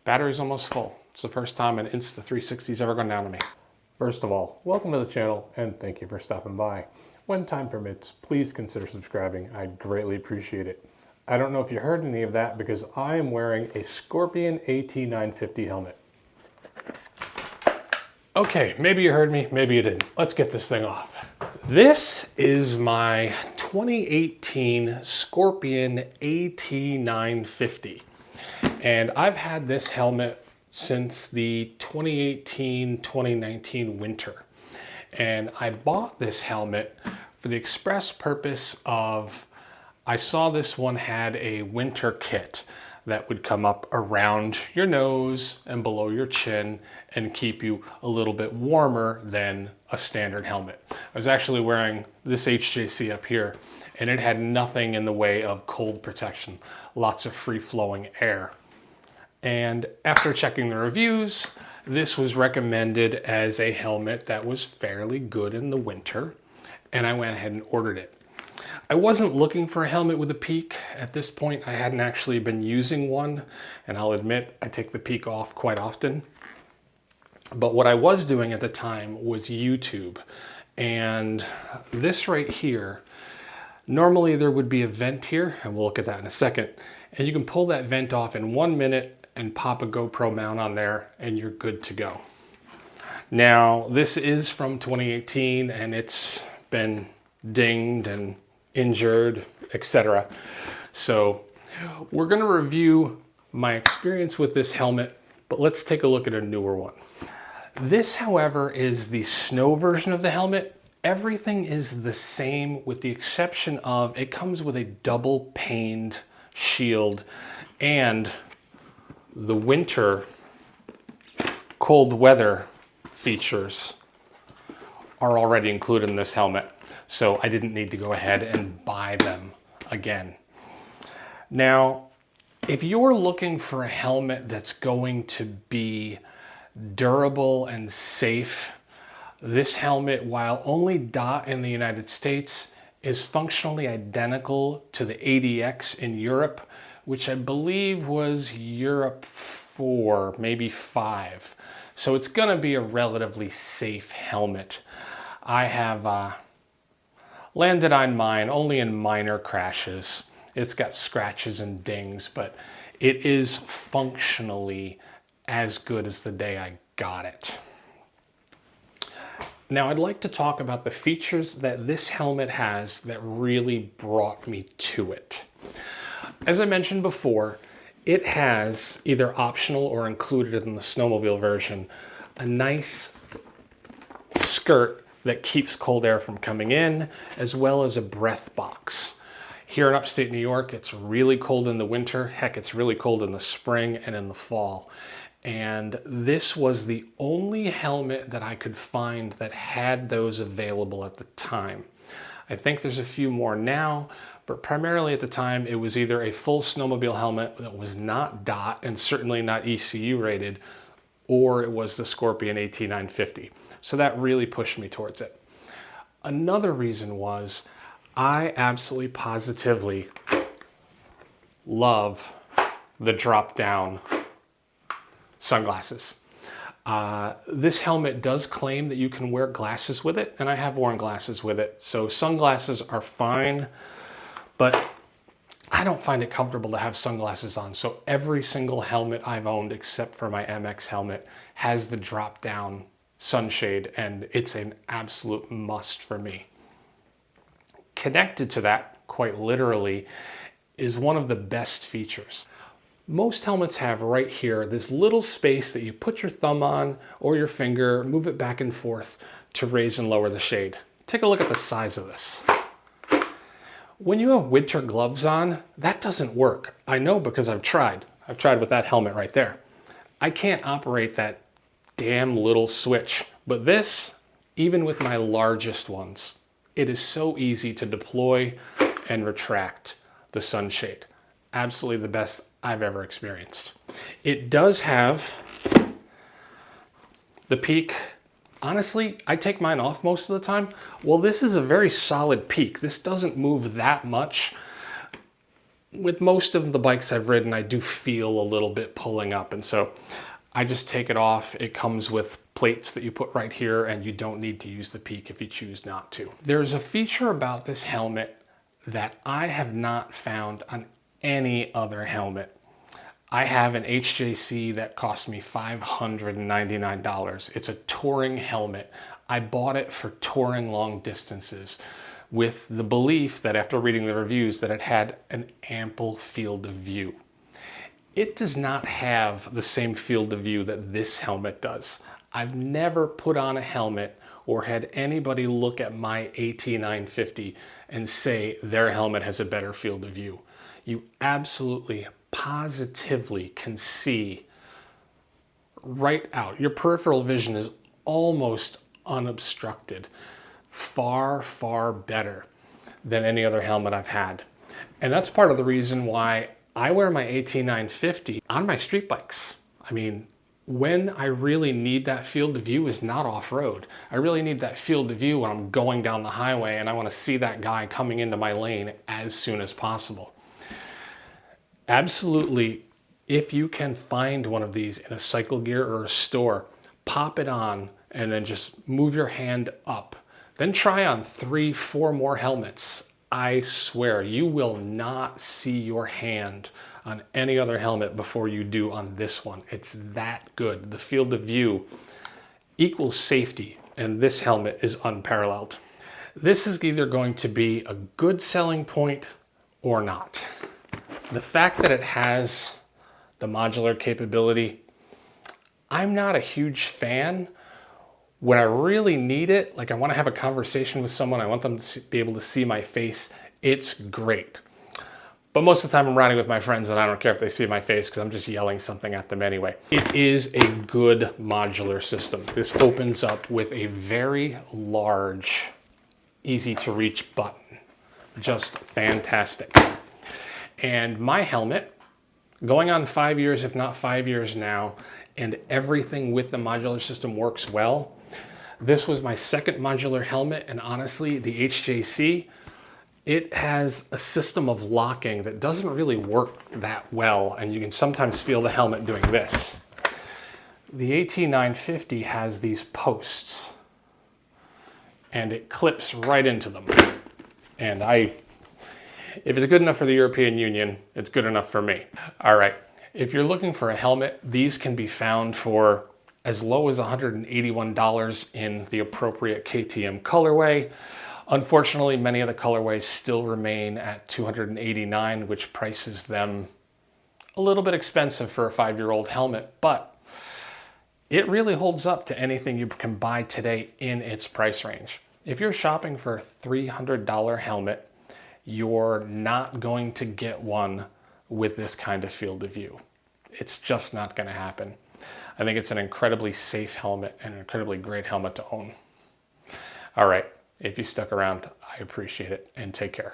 Battery's almost full. It's the first time an Insta360's ever gone down to me. First of all, welcome to the channel and thank you for stopping by. When time permits, please consider subscribing. I'd greatly appreciate it. I don't know if you heard any of that because I am wearing a Scorpion AT-950 helmet. Okay, maybe you heard me, maybe you didn't. Let's get this thing off. This is my 2018 Scorpion AT-950. And I've had this helmet since the 2018-2019 winter. And I bought this helmet for the express purpose of, I saw this one had a winter kit that would come up around your nose and below your chin and keep you a little bit warmer than a standard helmet. I was actually wearing this HJC up here and it had nothing in the way of cold protection, lots of free-flowing air. And after checking the reviews, this was recommended as a helmet that was fairly good in the winter, and I went ahead and ordered it. I wasn't looking for a helmet with a peak. At this point, I hadn't actually been using one, and I'll admit I take the peak off quite often. But what I was doing at the time was YouTube, and this right here, normally there would be a vent here, and we'll look at that in a second, and you can pull that vent off in 1 minute and pop a GoPro mount on there and you're good to go. Now, this is from 2018 and it's been dinged and injured, etc. So we're gonna review my experience with this helmet, but let's take a look at a newer one. This, however, is the snow version of the helmet. Everything is the same with the exception of it comes with a double paned shield and the winter cold weather features are already included in this helmet, so I didn't need to go ahead and buy them again. Now, if you're looking for a helmet that's going to be durable and safe, this helmet, while only DOT in the United States, is functionally identical to the ADX in Europe, which I believe was Europe 4, maybe 5. So it's gonna be a relatively safe helmet. I have landed on mine only in minor crashes. It's got scratches and dings, but it is functionally as good as the day I got it. Now I'd like to talk about the features that this helmet has that really brought me to it. As I mentioned before, it has, either optional or included in the snowmobile version, a nice skirt that keeps cold air from coming in, as well as a breath box. Here in upstate New York, it's really cold in the winter. Heck, it's really cold in the spring and in the fall. And this was the only helmet that I could find that had those available at the time. I think there's a few more now, but primarily at the time it was either a full snowmobile helmet that was not DOT and certainly not ECU rated, or it was the Scorpion AT-950. So that really pushed me towards it. Another reason was I absolutely positively love the drop-down sunglasses. This helmet does claim that you can wear glasses with it, and I have worn glasses with it. So sunglasses are fine, but I don't find it comfortable to have sunglasses on. So every single helmet I've owned, except for my MX helmet, has the drop-down sunshade, and it's an absolute must for me. Connected to that, quite literally, is one of the best features. Most helmets have right here this little space that you put your thumb on or your finger, move it back and forth to raise and lower the shade. Take a look at the size of this. When you have winter gloves on, that doesn't work. I know because I've tried. I've tried with that helmet right there. I can't operate that damn little switch, but this, even with my largest ones, it is so easy to deploy and retract the sunshade. Absolutely the best I've ever experienced. It does have the peak. Honestly, I take mine off most of the time. Well, this is a very solid peak. This doesn't move that much. with most of the bikes I've ridden, I do feel a little bit pulling up, and so I just take it off. It comes with plates that you put right here, and you don't need to use the peak if you choose not to. There's a feature about this helmet that I have not found on any other helmet. I have an HJC that cost me $599. It's a touring helmet. I bought it for touring long distances with the belief that after reading the reviews that it had an ample field of view. It does not have the same field of view that this helmet does. I've never put on a helmet or had anybody look at my AT-950 and say their helmet has a better field of view. You absolutely, positively can see right out. Your peripheral vision is almost unobstructed. Far, far better than any other helmet I've had. And that's part of the reason why I wear my AT-950 on my street bikes. I mean, when I really need that field of view is not off-road. I really need that field of view when I'm going down the highway and I want to see that guy coming into my lane as soon as possible. Absolutely, if you can find one of these in a cycle gear or a store, pop it on and then just move your hand up. Then try on 3, 4 more helmets. I swear you will not see your hand on any other helmet before you do on this one. It's that good. The field of view equals safety, and this helmet is unparalleled. This is either going to be a good selling point or not. The fact that it has the modular capability, I'm not a huge fan. When I really need it, like I want to have a conversation with someone, I want them to be able to see my face, it's great. But most of the time I'm riding with my friends and I don't care if they see my face because I'm just yelling something at them anyway. It is a good modular system. This opens up with a very large, easy to reach button. Just fantastic. And my helmet, going on 5 years, if not 5 years now, and everything with the modular system works well. This was my second modular helmet, and honestly, the HJC, it has a system of locking that doesn't really work that well, and you can sometimes feel the helmet doing this. The AT-950 has these posts, and it clips right into them. And if it's good enough for the European Union, it's good enough for me. All right. If you're looking for a helmet, these can be found for as low as $181 in the appropriate KTM colorway. Unfortunately, many of the colorways still remain at $289, which prices them a little bit expensive for a 5-year-old helmet, but it really holds up to anything you can buy today in its price range. If you're shopping for a $300 helmet, you're not going to get one with this kind of field of view. It's just not going to happen. I think it's an incredibly safe helmet and an incredibly great helmet to own. All right, if you stuck around, I appreciate it, and take care.